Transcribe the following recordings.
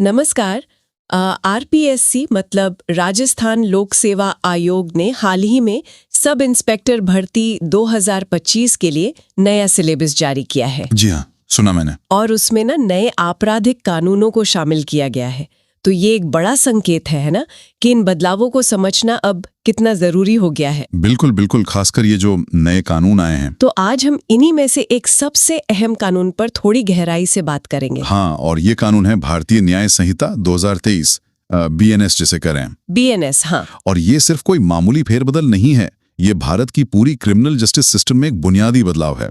नमस्कार। आरपीएससी मतलब राजस्थान लोक सेवा आयोग ने हाल ही में सब इंस्पेक्टर भर्ती 2025 के लिए नया सिलेबस जारी किया है। जी हाँ, सुना मैंने। और उसमें ना नए आपराधिक कानूनों को शामिल किया गया है। तो ये एक बड़ा संकेत है ना, कि इन बदलावों को समझना अब कितना जरूरी हो गया है। बिल्कुल बिल्कुल, खासकर ये जो नए कानून आए हैं। तो आज हम इन्हीं में से एक सबसे अहम कानून पर थोड़ी गहराई से बात करेंगे। हाँ, और ये कानून है भारतीय न्याय संहिता 2023, BNS जिसे करें। BNS, हाँ। और ये सिर्फ कोई मामूली फेरबदल नहीं है, ये भारत की पूरी क्रिमिनल जस्टिस सिस्टम में एक बुनियादी बदलाव है।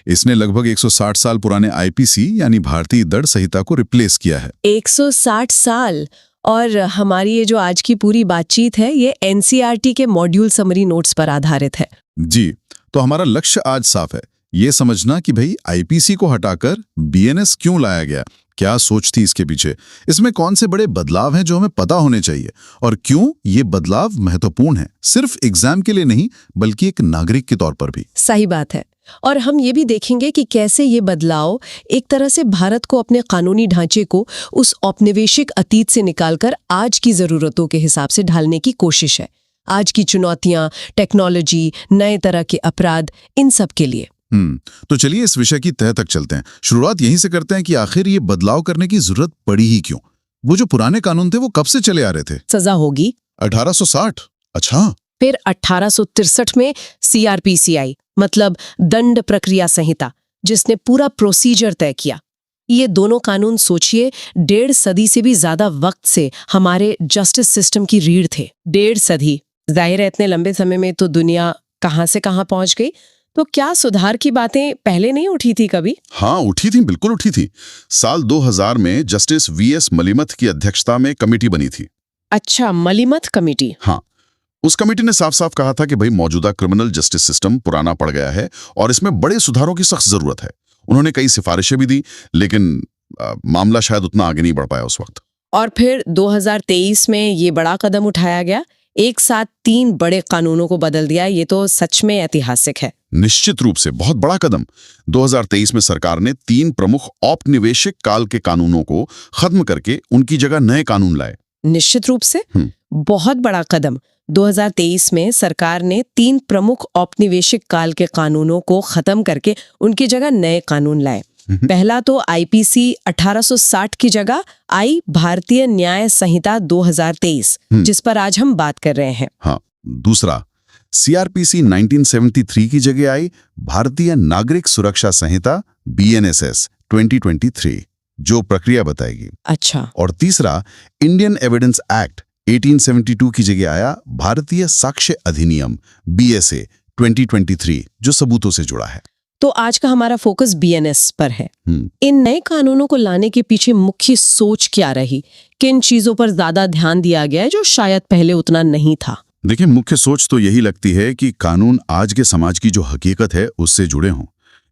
इसने लगभग 160 साल पुराने IPC यानी भारतीय दंड संहिता को रिप्लेस किया है। 160 साल। और हमारी ये जो आज की पूरी बातचीत है, ये NCERT के मॉड्यूल समरी नोट्स पर आधारित है। जी, तो हमारा लक्ष्य आज साफ है, ये समझना कि भाई IPC को हटाकर BNS क्यों लाया गया, क्या सोच थी इसके पीछे, इसमें कौन से बड़े बदलाव हैं जो हमें पता होने चाहिए, और क्यों ये बदलाव महत्वपूर्ण है, सिर्फ एग्जाम के लिए नहीं बल्कि एक नागरिक के तौर पर भी। सही बात है। और हम ये भी देखेंगे कि कैसे ये बदलाव एक तरह से भारत को अपने कानूनी ढांचे को उस औपनिवेशिक अतीत से निकालकर आज की जरूरतों के हिसाब से ढालने की कोशिश है। आज की चुनौतियां, टेक्नोलॉजी, नए तरह के अपराध, इन सब के लिए। तो चलिए इस विषय की तह तक चलते हैं। शुरुआत यहीं से करते हैं कि आखिर ये बदलाव करने की जरूरत पड़ी ही क्यों। वो जो पुराने कानून थे वो कब से चले आ रहे थे? सजा होगी 1860। अच्छा। फिर 1863 में CRPC आई, मतलब दंड प्रक्रिया संहिता, जिसने पूरा प्रोसीजर तय किया। ये दोनों कानून सोचिए 1.5 सदी से भी ज्यादा वक्त से हमारे जस्टिस सिस्टम की रीढ़ थे। 1.5 सदी, जाहिर है इतने लंबे समय में तो दुनिया कहां से कहां पहुंच गई। तो क्या सुधार की बातें पहले नहीं उठी थी कभी? हाँ, उठी थी, बिल्कुल उठी थी। साल 2000 में जस्टिस VS मलिमथ की अध्यक्षता में कमेटी बनी थी। अच्छा, मलिमथ कमेटी। हाँ, उस कमेटी ने साफ साफ कहा था कि भाई मौजूदा क्रिमिनल जस्टिस सिस्टम पुराना पड़ गया है और इसमें बड़े सुधारों की सख्त जरूरत है। उन्होंने कई सिफारिशें भी दी, लेकिन मामला शायद उतना आगे नहीं बढ़ पाया उस वक्त। और फिर 2023 में ये बड़ा कदम उठाया गया, एक साथ 3 बड़े कानूनों को बदल दिया। ये तो सच में ऐतिहासिक है। निश्चित रूप से बहुत बड़ा कदम। 2023 में सरकार ने 3 प्रमुख औपनिवेशिक काल के कानूनों को खत्म करके उनकी जगह नए कानून लाए। निश्चित रूप से बहुत बड़ा कदम। 2023 में सरकार ने 3 प्रमुख औपनिवेशिक काल के कानूनों को खत्म करके उनकी जगह नए कानून लाए। पहला तो IPC 1860 की जगह आई भारतीय न्याय संहिता 2023, जिस पर आज हम बात कर रहे हैं। हाँ, दूसरा CRPC 1973 की जगह आई भारतीय नागरिक सुरक्षा संहिता BNSS 2023, जो प्रक्रिया बताएगी। अच्छा। और तीसरा इंडियन एविडेंस एक्ट 1872 की जगह आया भारतीय साक्ष्य अधिनियम BSA 2023, जो सबूतों से जुड़ा है। तो आज का हमारा फोकस BNS पर है। इन नए कानूनों को लाने के पीछे मुख्य सोच क्या रही? किन चीजों पर ज्यादा ध्यान दिया गया है जो शायद पहले उतना नहीं था? देखिए, मुख्य सोच तो यही लगती है कि कानून आज के समाज की जो हकीकत है उससे जुड़े हों।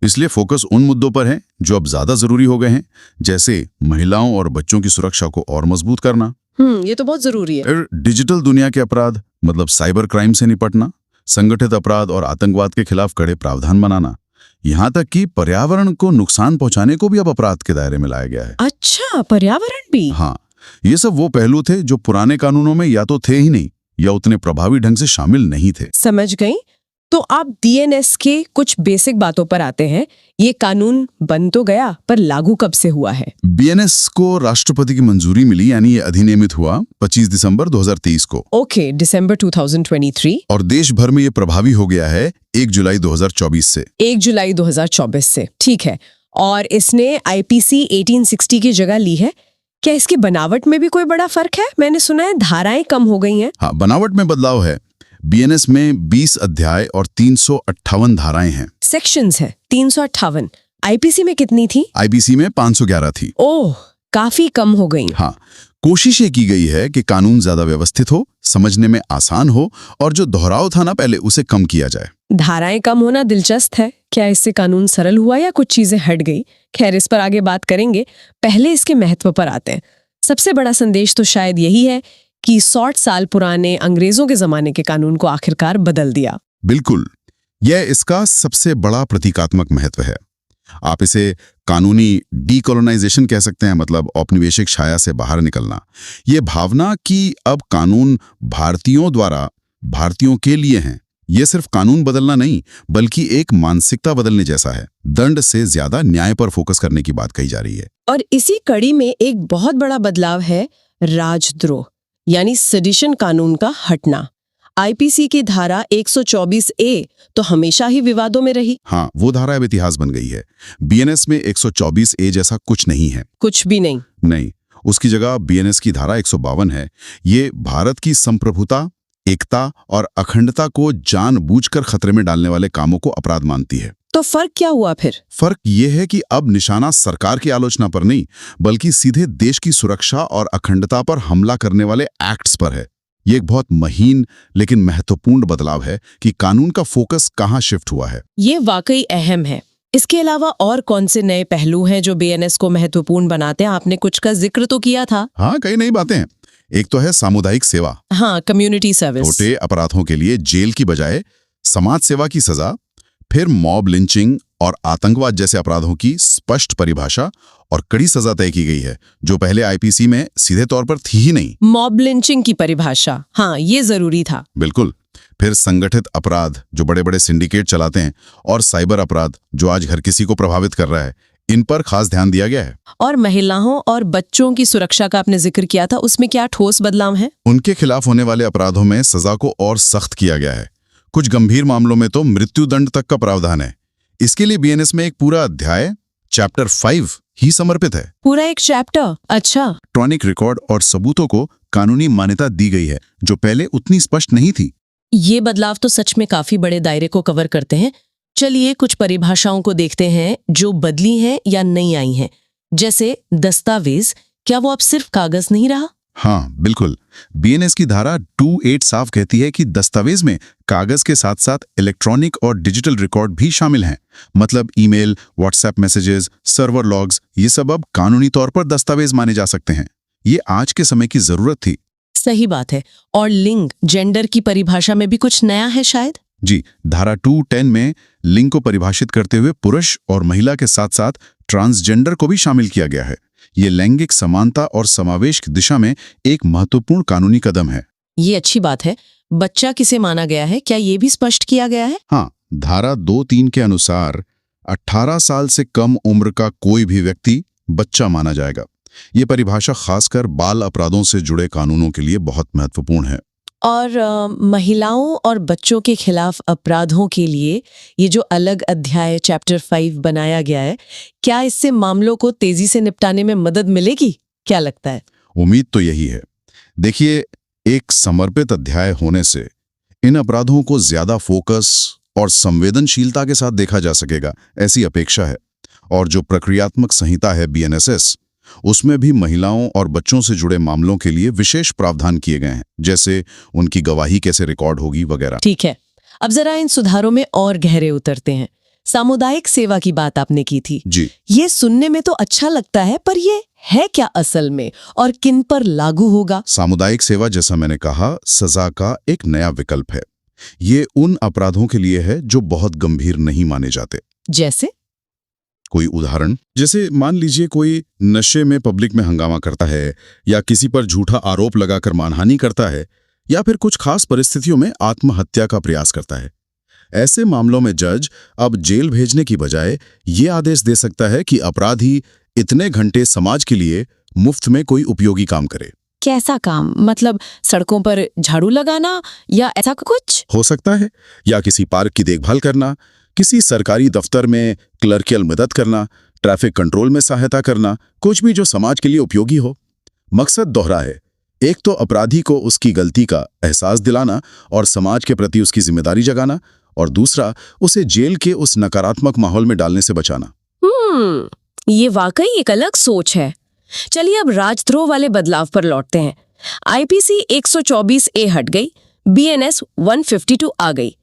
इसलिए फोकस उन मुद्दों पर है जो अब ज्यादा जरूरी हो गए हैं, जैसे महिलाओं और बच्चों की सुरक्षा को और मजबूत करना। ये तो बहुत जरूरी है। फिर डिजिटल दुनिया के अपराध मतलब साइबर क्राइम से निपटना, संगठित अपराध और आतंकवाद के खिलाफ कड़े प्रावधान बनाना, यहाँ तक कि पर्यावरण को नुकसान पहुंचाने को भी अब अपराध के दायरे में लाया गया है। अच्छा, पर्यावरण भी? हाँ, ये सब वो पहलू थे जो पुराने कानूनों में या तो थे ही नहीं या उतने प्रभावी ढंग से शामिल नहीं थे। समझ गई। तो आप BNS के कुछ बेसिक बातों पर आते हैं। ये कानून बन तो गया, पर लागू कब से हुआ है? BNS को राष्ट्रपति की मंजूरी मिली, यानी ये अधिनियमित हुआ 25 दिसंबर 2023 को। ओके, दिसंबर 2023। और देश भर में ये प्रभावी हो गया है 1 जुलाई 2024 से। 1 जुलाई 2024 से, ठीक है। और इसने IPC 1860 की जगह ली है। क्या इसकी बनावट में भी कोई बड़ा फर्क है? मैंने सुना है धाराएं कम हो गई हैं। हाँ, बनावट में बदलाव है। BNS में 20 अध्याय और 358 धाराएं हैं। सेक्शंस है 358। IPC में कितनी थी? IPC में 511 थी। ओह, काफी कम हो गई। हाँ, कोशिश ये की गई है कि कानून ज्यादा व्यवस्थित हो, समझने में आसान हो और जो दोहराव था ना पहले, उसे कम किया जाए। धाराएं कम होना दिलचस्प है। क्या इससे कानून सरल हुआ या कुछ चीजें हट गई? खैर, इस पर आगे बात करेंगे। पहले इसके महत्व पर आते हैं। सबसे बड़ा संदेश तो शायद यही है कि 100 साल पुराने अंग्रेजों के जमाने के कानून को आखिरकार बदल दिया। बिल्कुल, यह इसका सबसे बड़ा प्रतीकात्मक महत्व है। आप इसे कानूनी डीकोलोनाइजेशन कह सकते हैं, मतलब औपनिवेशिक छाया से बाहर निकलना। ये भावना कि अब कानून भारतीयों द्वारा भारतीयों के लिए हैं, ये सिर्फ कानून बदलना नहीं बल्कि एक मानसिकता बदलने जैसा है। दंड से ज्यादा न्याय पर फोकस करने की बात कही जा रही है। और इसी कड़ी में एक बहुत बड़ा बदलाव है राजद्रोह यानी सेडिशन कानून का हटना। आईपीसी की धारा 124A तो हमेशा ही विवादों में रही। हाँ, वो धारा अब इतिहास बन गई है। बीएनएस में 124A जैसा कुछ नहीं है। कुछ भी नहीं। नहीं, उसकी जगह बीएनएस की धारा 152 है। ये भारत की संप्रभुता, एकता और अखंडता को जानबूझकर खतरे में डालने वाले कामों को अपराध मानती है। तो फर्क क्या हुआ फिर? फर्क ये है कि अब निशाना सरकार की आलोचना पर नहीं बल्कि सीधे देश की सुरक्षा और अखंडता पर हमला करने वाले एक्ट्स पर है। ये एक बहुत महीन लेकिन महत्वपूर्ण बदलाव है कि कानून का फोकस कहाँ शिफ्ट हुआ है। ये वाकई अहम है। इसके अलावा और कौन से नए पहलू हैं जो बीएनएस को महत्वपूर्ण बनाते हैं? आपने कुछ का जिक्र तो किया था। हाँ, कई नई बातें हैं। एक तो है सामुदायिक सेवा। हाँ, कम्युनिटी सर्विस। छोटे अपराधों के लिए जेल की बजाय समाज सेवा की सजा, फिर मॉब लिंचिंग और आतंकवाद जैसे अपराधों की स्पष्ट परिभाषा और कड़ी सजा तय की गई है, जो पहले आईपीसी में सीधे तौर पर थी ही नहीं। मॉब लिंचिंग की परिभाषा, हाँ, ये जरूरी था। बिल्कुल। फिर संगठित अपराध जो बड़े बड़े सिंडिकेट चलाते हैं, और साइबर अपराध जो आज हर किसी को प्रभावित कर रहा है, इन पर खास ध्यान दिया गया है। और महिलाओं और बच्चों की सुरक्षा का आपने जिक्र किया था, उसमें क्या ठोस बदलाव है? उनके खिलाफ होने वाले अपराधों में सजा को और सख्त किया गया है। कुछ गंभीर मामलों में तो मृत्युदंड तक का प्रावधान है। इसके लिए बीएनएस में एक पूरा अध्याय चैप्टर 5 ही समर्पित है। पूरा एक चैप्टर? अच्छा। इलेक्ट्रॉनिक रिकॉर्ड और सबूतों को कानूनी मान्यता दी गई है, जो पहले उतनी स्पष्ट नहीं थी। ये बदलाव तो सच में काफी बड़े दायरे को कवर करते हैं। चलिए कुछ परिभाषाओं को देखते हैं जो बदली हैं या नई आई हैं। जैसे दस्तावेज, क्या वो अब सिर्फ कागज नहीं रहा? हाँ, बिल्कुल। बीएनएस की धारा 28 साफ कहती है कि दस्तावेज में कागज के साथ साथ इलेक्ट्रॉनिक और डिजिटल रिकॉर्ड भी शामिल हैं। मतलब email, WhatsApp messages, server logs, ये सब अब कानूनी तौर पर दस्तावेज माने जा सकते हैं। ये आज के समय की जरूरत थी। सही बात है। और लिंग, जेंडर की परिभाषा में भी कुछ नया है शायद? जी, धारा 210 में लिंग को परिभाषित करते हुए पुरुष और महिला के साथ साथ ट्रांसजेंडर को भी शामिल किया गया है। ये लैंगिक समानता और समावेश की दिशा में एक महत्वपूर्ण कानूनी कदम है। ये अच्छी बात है। बच्चा किसे माना गया है, क्या ये भी स्पष्ट किया गया है? हाँ, धारा 23 के अनुसार 18 साल से कम उम्र का कोई भी व्यक्ति बच्चा माना जाएगा। ये परिभाषा खासकर बाल अपराधों से जुड़े कानूनों के लिए बहुत महत्वपूर्ण है। और महिलाओं और बच्चों के खिलाफ अपराधों के लिए ये जो अलग अध्याय चैप्टर 5 बनाया गया है, क्या इससे मामलों को तेजी से निपटाने में मदद मिलेगी? क्या लगता है? उम्मीद तो यही है। देखिए, एक समर्पित अध्याय होने से इन अपराधों को ज्यादा फोकस और संवेदनशीलता के साथ देखा जा सकेगा, ऐसी अपेक्षा है। और जो प्रक्रियात्मक संहिता है बीएनएसएस, उसमें भी महिलाओं और बच्चों से जुड़े मामलों के लिए विशेष प्रावधान किए गए हैं, जैसे उनकी गवाही कैसे रिकॉर्ड होगी वगैरह। ठीक है, अब जरा इन सुधारों में और गहरे उतरते हैं। सामुदायिक सेवा की बात आपने की थी। जी, ये सुनने में तो अच्छा लगता है, पर ये है क्या असल में और किन पर लागू होगा? सामुदायिक सेवा, जैसा मैंने कहा, सजा का एक नया विकल्प है। ये उन अपराधों के लिए है जो बहुत गंभीर नहीं माने जाते। जैसे? कोई उदाहरण, जैसे मान लीजिए कोई नशे में पब्लिक में हंगामा करता है, या किसी पर झूठा आरोप लगाकर मानहानि करता है, या फिर कुछ खास परिस्थितियों में आत्महत्या का प्रयास करता है। ऐसे मामलों में जज अब जेल भेजने की बजाय ये आदेश दे सकता है कि अपराधी इतने घंटे समाज के लिए मुफ्त में कोई उपयोगी काम करे। कैसा काम? मतलब सड़कों पर झाड़ू लगाना या ऐसा कुछ? हो सकता है, या किसी पार्क की देखभाल करना, किसी सरकारी दफ्तर में क्लर्कियल मदद करना, ट्रैफिक कंट्रोल में सहायता करना, कुछ भी जो समाज के लिए उपयोगी हो। मकसद दोहरा है। एक तो अपराधी को उसकी गलती का एहसास दिलाना और समाज के प्रति उसकी जिम्मेदारी जगाना, और दूसरा उसे जेल के उस नकारात्मक माहौल में डालने से बचाना। ये वाकई एक अलग सोच है। चलिए अब राजद्रोह वाले बदलाव पर लौटते हैं। आईपीसी 124A हट गई, बीएनएस 152 आ गई।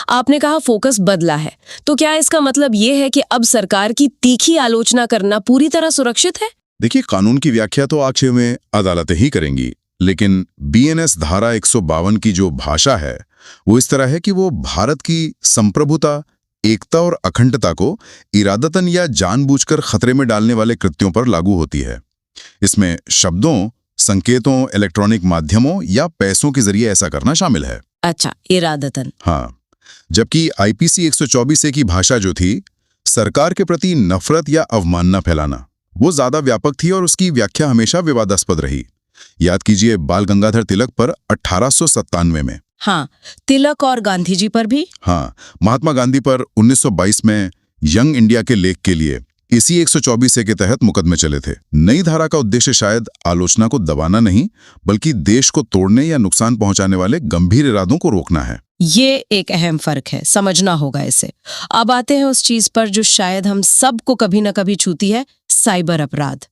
आपने कहा फोकस बदला है, तो क्या इसका मतलब ये है कि अब सरकार की तीखी आलोचना करना पूरी तरह सुरक्षित है? देखिए, कानून की व्याख्या तो आखिर में अदालतें ही करेंगी, लेकिन बीएनएस धारा 152 की जो भाषा है वो इस तरह है कि वो भारत की संप्रभुता, एकता और अखंडता को इरादतन या जानबूझकर खतरे में डालने वाले कृत्यों पर लागू होती है। इसमें शब्दों, संकेतों, इलेक्ट्रॉनिक माध्यमों या पैसों के जरिए ऐसा करना शामिल है। अच्छा, इरादतन। हाँ, जबकि आईपीसी 124 की भाषा जो थी, सरकार के प्रति नफरत या अवमानना फैलाना, वो ज्यादा व्यापक थी और उसकी व्याख्या हमेशा विवादास्पद रही। याद कीजिए बाल गंगाधर तिलक पर 1897 में। हाँ, तिलक और गांधी जी पर भी। हाँ, महात्मा गांधी पर 1922 में यंग इंडिया के लेख के लिए इसी 124 के तहत मुकदमे चले थे। नई धारा का उद्देश्य शायद आलोचना को दबाना नहीं, बल्कि देश को तोड़ने या नुकसान पहुंचाने वाले गंभीर इरादों को रोकना है। ये एक अहम फर्क है, समझना होगा इसे। अब आते हैं उस चीज पर जो शायद हम सबको कभी न कभी छूती है, साइबर अपराध।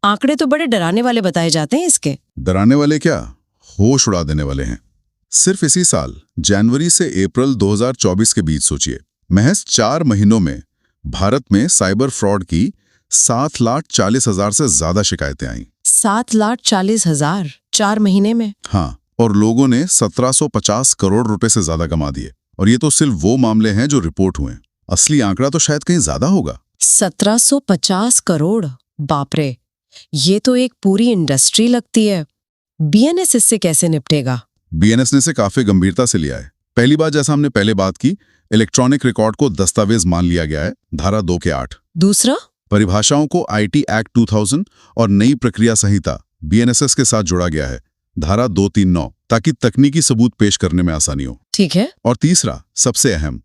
आंकड़े तो बड़े डराने वाले बताए जाते हैं इसके। डराने वाले क्या, होश उड़ा देने वाले हैं। सिर्फ इसी साल जनवरी से अप्रैल 2024 के बीच सोचिए, महज 4 महीनों में भारत में साइबर फ्रॉड की 7,40,000 से ज्यादा शिकायतें आईं। 7,40,000 4 महीने में? हाँ, और लोगों ने 1750 करोड़ रुपए से ज्यादा कमा दिए। और ये तो सिर्फ वो मामले हैं जो रिपोर्ट हुए। असली आंकड़ा तो शायद कहीं ज्यादा होगा। 1750 करोड़, बाप रे, ये तो एक पूरी इंडस्ट्री लगती है। बीएनएस इससे कैसे निपटेगा? बीएनएस ने इसे काफी गंभीरता से लिया है। पहली बात, जैसा हमने पहले बात की, इलेक्ट्रॉनिक रिकॉर्ड को दस्तावेज मान लिया गया है, धारा 2 के 8। दूसरा, परिभाषाओं को आईटी एक्ट 2000 और नई प्रक्रिया संहिता बीएनएसएस के साथ जोड़ा गया है, धारा 239, ताकि तकनीकी सबूत पेश करने में आसानी हो। ठीक है। और तीसरा, सबसे अहम,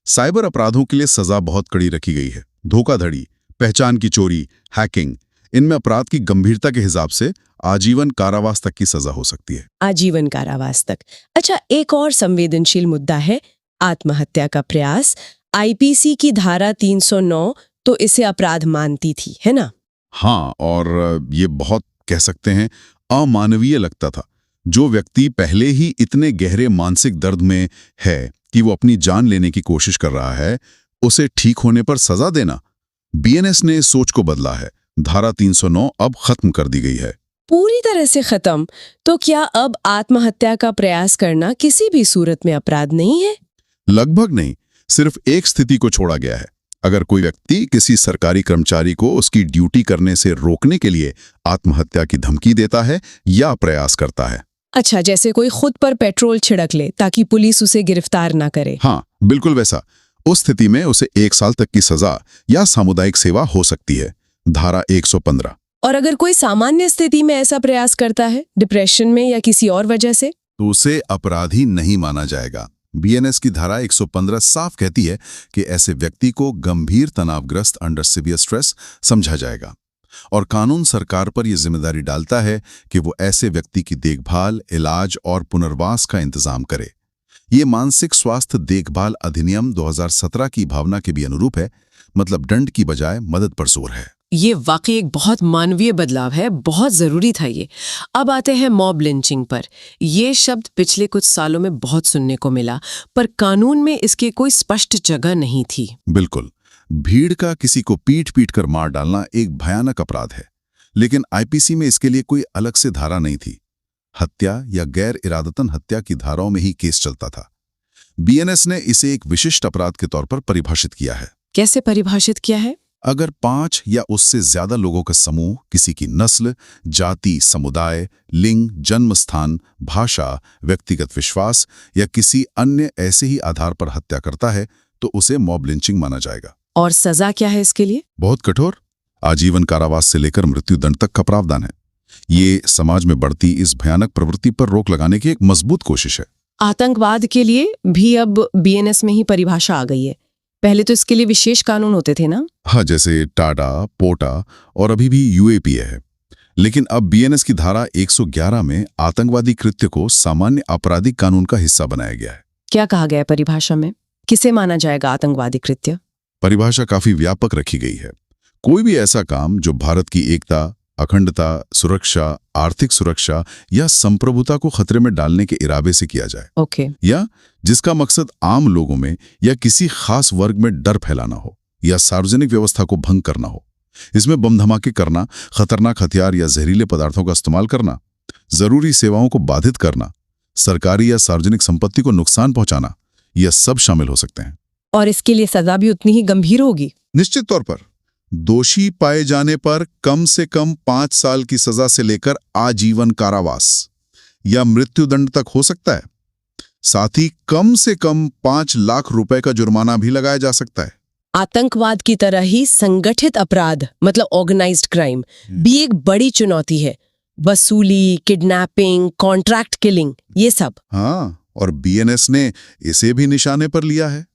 साइबर अपराधों के लिए सजा बहुत कड़ी रखी गई है। धोखाधड़ी, पहचान की चोरी, हैकिंग, इनमें अपराध की गंभीरता के हिसाब से आजीवन कारावास तक की सजा हो सकती है। आजीवन कारावास तक। अच्छा, एक और संवेदनशील मुद्दा है आत्महत्या का प्रयास। आईपीसी की धारा 309 तो इसे अपराध मानती थी, है ना? हाँ, और ये बहुत कह सकते हैं अमानवीय लगता था। जो व्यक्ति पहले ही इतने गहरे मानसिक दर्द में है कि वो अपनी जान लेने की कोशिश कर रहा है, उसे ठीक होने पर सजा देना। बीएनएस ने इस सोच को बदला है। धारा 309 अब खत्म कर दी गई है। पूरी तरह से खत्म? तो क्या अब आत्महत्या का प्रयास करना किसी भी सूरत में अपराध नहीं है? लगभग नहीं, सिर्फ एक स्थिति को छोड़ा गया है। अगर कोई व्यक्ति किसी सरकारी कर्मचारी को उसकी ड्यूटी करने से रोकने के लिए आत्महत्या की धमकी देता है या प्रयास करता है। अच्छा, जैसे कोई खुद पर पेट्रोल छिड़क ले ताकि पुलिस उसे गिरफ्तार ना करे। हाँ, बिल्कुल वैसा। उस स्थिति में उसे 1 साल तक की सजा या सामुदायिक सेवा हो सकती है, धारा 115। और अगर कोई सामान्य स्थिति में ऐसा प्रयास करता है, डिप्रेशन में या किसी और वजह से, तो उसे अपराधी नहीं माना जाएगा। बीएनएस की धारा 115 साफ कहती है कि ऐसे व्यक्ति को गंभीर तनावग्रस्त अंडर सीवियर स्ट्रेस समझा जाएगा, और कानून सरकार पर यह जिम्मेदारी डालता है कि वो ऐसे व्यक्ति की देखभाल, इलाज और पुनर्वास का इंतजाम करे। ये मानसिक स्वास्थ्य देखभाल अधिनियम 2017 की भावना के भी अनुरूप है, मतलब दंड की बजाय मदद पर जोर है। ये वाकई एक बहुत मानवीय बदलाव है, बहुत जरूरी था ये। अब आते हैं मॉब लिंचिंग पर। ये शब्द पिछले कुछ सालों में बहुत सुनने को मिला, पर कानून में इसकी कोई स्पष्ट जगह नहीं थी। बिल्कुल, भीड़ का किसी को पीट कर मार डालना एक भयानक अपराध है, लेकिन आईपीसी में इसके लिए कोई अलग से धारा नहीं थी। हत्या या गैर इरादतन हत्या की धाराओं में ही केस चलता था। बीएनएस ने इसे एक विशिष्ट अपराध के तौर पर परिभाषित किया है। कैसे परिभाषित किया है? अगर 5 या उससे ज्यादा लोगों का समूह किसी की नस्ल, जाति, समुदाय, लिंग, जन्म स्थान, भाषा, व्यक्तिगत विश्वास या किसी अन्य ऐसे ही आधार पर हत्या करता है, तो उसे मॉब लिंचिंग माना जाएगा। और सजा क्या है इसके लिए? बहुत कठोर, आजीवन कारावास से लेकर मृत्युदंड तक का प्रावधान है। ये समाज में बढ़ती इस भयानक प्रवृत्ति पर रोक लगाने की एक मजबूत कोशिश है। आतंकवाद के लिए भी अब बीएनएस में ही परिभाषा आ गई है। पहले तो इसके लिए विशेष कानून होते थे ना? हाँ, जैसे टाडा, पोटा और अभी भी यूएपीए है। लेकिन अब बीएनएस की धारा 111 में आतंकवादी कृत्य को सामान्य आपराधिक कानून का हिस्सा बनाया गया है। क्या कहा गया है परिभाषा में? किसे माना जाएगा आतंकवादी कृत्य? परिभाषा काफी व्यापक रखी गई है। कोई भी ऐसा काम जो भारत की एकता, अखंडता, सुरक्षा, आर्थिक सुरक्षा या संप्रभुता को खतरे में डालने के इरादे से किया जाए। ओके। या जिसका मकसद आम लोगों में या किसी खास वर्ग में डर फैलाना हो या सार्वजनिक व्यवस्था को भंग करना हो। इसमें बम धमाके करना, खतरनाक हथियार या जहरीले पदार्थों का इस्तेमाल करना, जरूरी सेवाओं को बाधित करना, सरकारी या सार्वजनिक संपत्ति को नुकसान पहुंचाना, यह सब शामिल हो सकते हैं। और इसके लिए सजा भी उतनी ही गंभीर होगी। निश्चित तौर पर दोषी पाए जाने पर कम से कम 5 साल की सजा से लेकर आजीवन कारावास या मृत्युदंड तक हो सकता है। साथ ही कम से कम 5 लाख रुपए का जुर्माना भी लगाया जा सकता है। आतंकवाद की तरह ही संगठित अपराध मतलब ऑर्गेनाइज्ड क्राइम भी एक बड़ी चुनौती है। वसूली, किडनैपिंग, कॉन्ट्रैक्ट किलिंग, ये सब। हाँ, और बीएनएस ने इसे भी निशाने पर लिया है।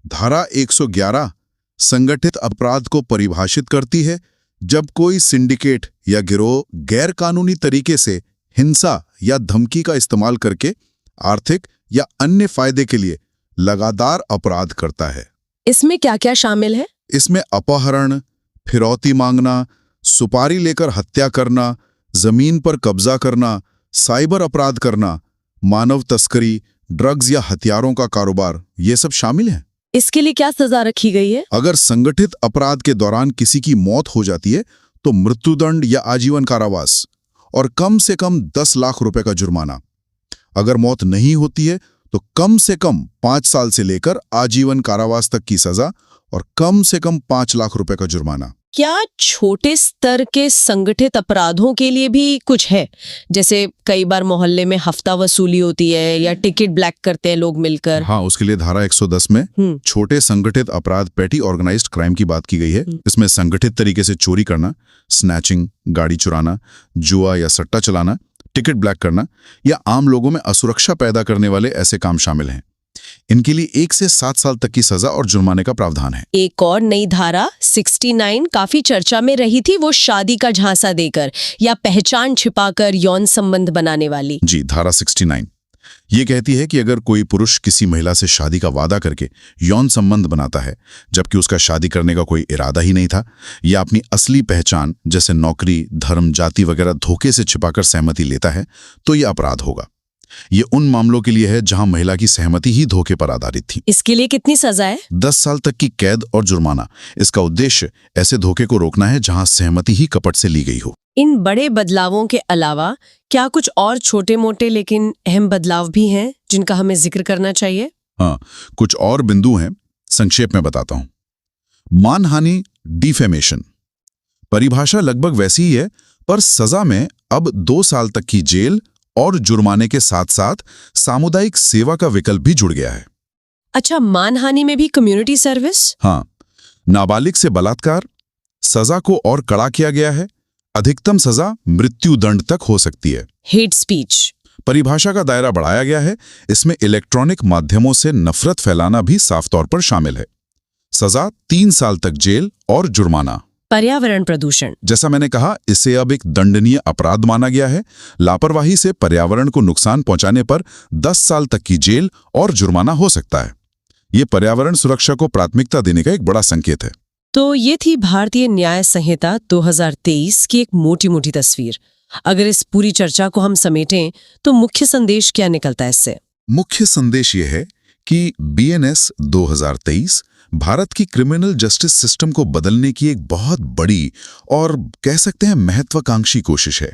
धारा 111 संगठित अपराध को परिभाषित करती है जब कोई सिंडिकेट या गिरोह गैर कानूनी तरीके से हिंसा या धमकी का इस्तेमाल करके आर्थिक या अन्य फायदे के लिए लगातार अपराध करता है। इसमें क्या क्या शामिल है? इसमें अपहरण, फिरौती मांगना, सुपारी लेकर हत्या करना, जमीन पर कब्जा करना, साइबर अपराध करना, मानव तस्करी, ड्रग्स या हथियारों का कारोबार, ये सब शामिल है। इसके लिए क्या सजा रखी गई है? अगर संगठित अपराध के दौरान किसी की मौत हो जाती है तो मृत्युदंड या आजीवन कारावास और कम से कम 10 लाख रुपए का जुर्माना। अगर मौत नहीं होती है तो कम से कम 5 साल से लेकर आजीवन कारावास तक की सजा और कम से कम 5 लाख रुपए का जुर्माना। क्या छोटे स्तर के संगठित अपराधों के लिए भी कुछ है? जैसे कई बार मोहल्ले में हफ्ता वसूली होती है या टिकट ब्लैक करते हैं लोग मिलकर। हाँ, उसके लिए धारा 110 में छोटे संगठित अपराध पैटी ऑर्गेनाइज्ड क्राइम की बात की गई है। इसमें संगठित तरीके से चोरी करना, स्नैचिंग, गाड़ी चुराना, जुआ या सट्टा चलाना, टिकट ब्लैक करना या आम लोगों में असुरक्षा पैदा करने वाले ऐसे काम शामिल हैं। इनके लिए 1 से 7 साल तक की सजा और जुर्माने का प्रावधान है। एक और नई धारा 69 काफी चर्चा में रही थी, वो शादी का झांसा देकर या पहचान छिपाकर यौन संबंध बनाने वाली। जी, धारा 69 ये कहती है कि अगर कोई पुरुष किसी महिला से शादी का वादा करके यौन संबंध बनाता है जबकि उसका शादी करने का कोई इरादा ही नहीं था, या अपनी असली पहचान जैसे नौकरी, धर्म, जाति वगैरह धोखे से छिपाकर सहमति लेता है, तो यह अपराध होगा। ये उन मामलों के लिए है जहां महिला की सहमति ही धोखे पर आधारित थी। इसके लिए कितनी सजा है? 10 साल तक की कैद और जुर्माना। इसका उद्देश्य ऐसे धोखे को रोकना है जहां सहमति ही कपट से ली गई हो। इन बड़े बदलावों के अलावा क्या कुछ और छोटे मोटे लेकिन अहम बदलाव भी हैं जिनका हमें जिक्र करना चाहिए? हाँ, कुछ और बिंदु हैं, संक्षेप में बताता हूं। मानहानि, डिफेमेशन, परिभाषा लगभग वैसी ही है, पर सजा में अब 2 साल तक की जेल और जुर्माने के साथ साथ सामुदायिक सेवा का विकल्प भी जुड़ गया है। अच्छा, मानहानि में भी कम्युनिटी सर्विस? हाँ, नाबालिग से बलात्कार, सजा को और कड़ा किया गया है। अधिकतम सजा मृत्युदंड तक हो सकती है। हेट स्पीच, परिभाषा का दायरा बढ़ाया गया है। इसमें इलेक्ट्रॉनिक माध्यमों से नफरत फैलाना भी साफ तौर पर शामिल है। सजा 3 साल तक जेल और जुर्माना। पर्यावरण प्रदूषण, जैसा मैंने कहा, इसे अब एक दंडनीय अपराध माना गया है। लापरवाही से पर्यावरण को नुकसान पहुंचाने पर 10 साल तक की जेल और जुर्माना हो सकता है। ये पर्यावरण सुरक्षा को प्राथमिकता देने का एक बड़ा संकेत है। तो ये थी भारतीय न्याय संहिता 2023 की एक मोटी मोटी तस्वीर। अगर इस पूरी चर्चा को हम समेटें तो मुख्य संदेश क्या निकलता है इससे? मुख्य संदेश ये है कि बीएनएस 2023 भारत की क्रिमिनल जस्टिस सिस्टम को बदलने की एक बहुत बड़ी और कह सकते हैं महत्वाकांक्षी कोशिश है।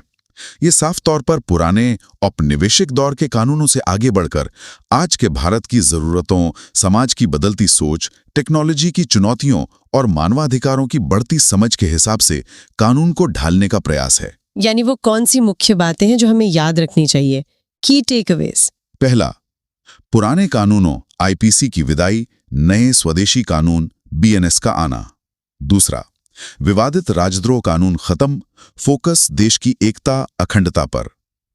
ये साफ तौर पर पुराने औपनिवेशिक दौर के कानूनों से आगे बढ़कर आज के भारत की जरूरतों, समाज की बदलती सोच, टेक्नोलॉजी की चुनौतियों और मानवाधिकारों की बढ़ती समझ के हिसाब से कानून को ढालने का प्रयास है। यानी वो कौन सी मुख्य बातें हैं जो हमें याद रखनी चाहिए? की टेकअवेज। पहला, पुराने कानूनों आईपीसी की विदाई, नए स्वदेशी कानून बीएनएस का आना। दूसरा, विवादित राजद्रोह कानून खत्म, फोकस देश की एकता, अखंडता पर।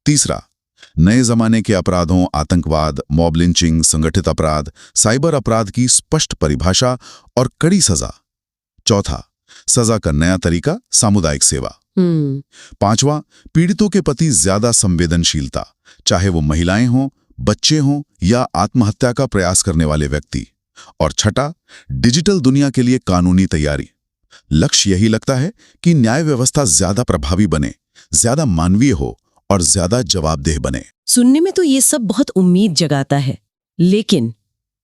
तीसरा, नए जमाने के अपराधों, आतंकवाद, मॉब लिंचिंग, संगठित अपराध, साइबर अपराध की स्पष्ट परिभाषा और कड़ी सजा। चौथा, सजा का नया तरीका, सामुदायिक सेवा। पांचवा, पीड़ितों के प्रति ज्यादा संवेदनशीलता, चाहे वो महिलाएं हों, बच्चे हों या आत्महत्या का प्रयास करने वाले व्यक्ति। और छठा, डिजिटल दुनिया के लिए कानूनी तैयारी। लक्ष्य यही लगता है कि न्याय व्यवस्था ज्यादा प्रभावी बने, ज्यादा मानवीय हो और ज्यादा जवाबदेह बने। सुनने में तो ये सब बहुत उम्मीद जगाता है, लेकिन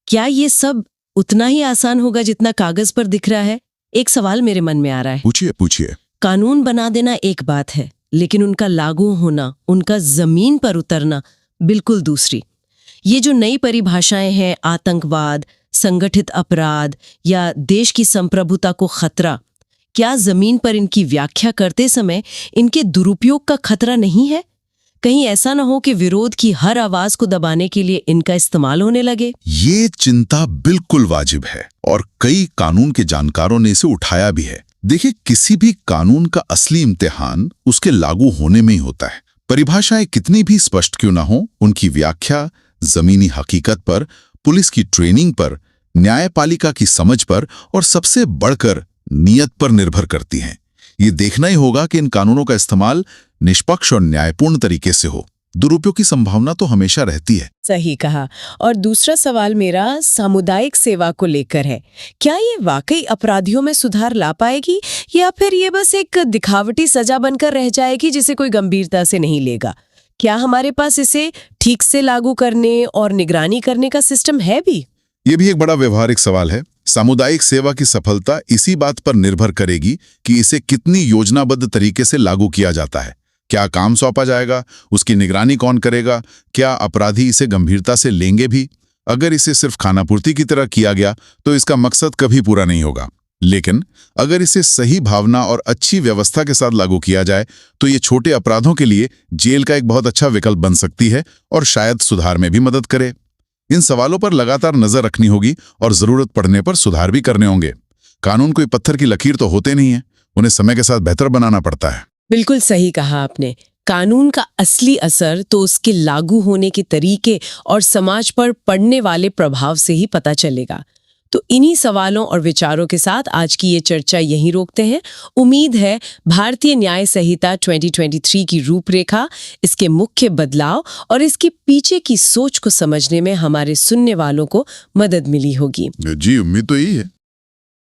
क्या ये सब उतना ही आसान होगा जितना कागज पर दिख रहा है? एक सवाल मेरे मन में आ रहा है। पूछिए। कानून बना देना एक बात है, लेकिन उनका लागू होना, उनका जमीन पर उतरना बिल्कुल दूसरी। ये जो नई परिभाषाएं हैं, आतंकवाद, संगठित अपराध या देश की संप्रभुता को खतरा, क्या जमीन पर इनकी व्याख्या करते समय इनके दुरुपयोग का खतरा नहीं है? कहीं ऐसा न हो कि विरोध की हर आवाज को दबाने के लिए इनका इस्तेमाल होने लगे। ये चिंता बिल्कुल वाजिब है और कई कानून के जानकारों ने इसे उठाया भी है। देखिए, किसी भी कानून का असली इम्तिहान उसके लागू होने में ही होता है। परिभाषाएं कितनी भी स्पष्ट क्यों ना हो, उनकी व्याख्या जमीनी हकीकत पर, पुलिस की ट्रेनिंग पर, न्यायपालिका की समझ पर और सबसे बढ़कर नियत पर निर्भर करती हैं। ये देखना ही होगा कि इन कानूनों का इस्तेमाल निष्पक्ष और न्यायपूर्ण तरीके से हो। दुरुपयोग की संभावना तो हमेशा रहती है। सही कहा। और दूसरा सवाल मेरा सामुदायिक सेवा को लेकर है। क्या ये वाकई अपराधियों में सुधार ला पाएगी या फिर ये बस एक दिखावटी सजा बनकर रह जाएगी जिसे कोई गंभीरता से नहीं लेगा? क्या हमारे पास इसे ठीक से लागू करने और निगरानी करने का सिस्टम है भी? ये भी एक बड़ा व्यवहारिक सवाल है। सामुदायिक सेवा की सफलता इसी बात पर निर्भर करेगी कि इसे कितनी योजनाबद्ध तरीके से लागू किया जाता है। क्या काम सौंपा जाएगा? उसकी निगरानी कौन करेगा? क्या अपराधी इसे गंभीरता से लेंगे भी? अगर इसे सिर्फ खानापूर्ति की तरह किया गया तो इसका मकसद कभी पूरा नहीं होगा। लेकिन अगर इसे सही भावना और अच्छी व्यवस्था के साथ लागू किया जाए तो ये छोटे अपराधों के लिए जेल का एक बहुत अच्छा विकल्प बन सकती है और शायद सुधार में भी मदद करे। इन सवालों पर लगातार नजर रखनी होगी और जरूरत पड़ने पर सुधार भी करने होंगे। कानून कोई पत्थर की लकीर तो होते नहीं है, उन्हें समय के साथ बेहतर बनाना पड़ता है। बिल्कुल सही कहा आपने। कानून का असली असर तो उसके लागू होने के तरीके और समाज पर पड़ने वाले प्रभाव से ही पता चलेगा। तो इन्हीं सवालों और विचारों के साथ आज की ये चर्चा यहीं रोकते हैं। उम्मीद है भारतीय न्याय संहिता 2023 की रूपरेखा, इसके मुख्य बदलाव और इसके पीछे की सोच को समझने में हमारे सुनने वालों को मदद मिली होगी। जी, उम्मीद तो यही है।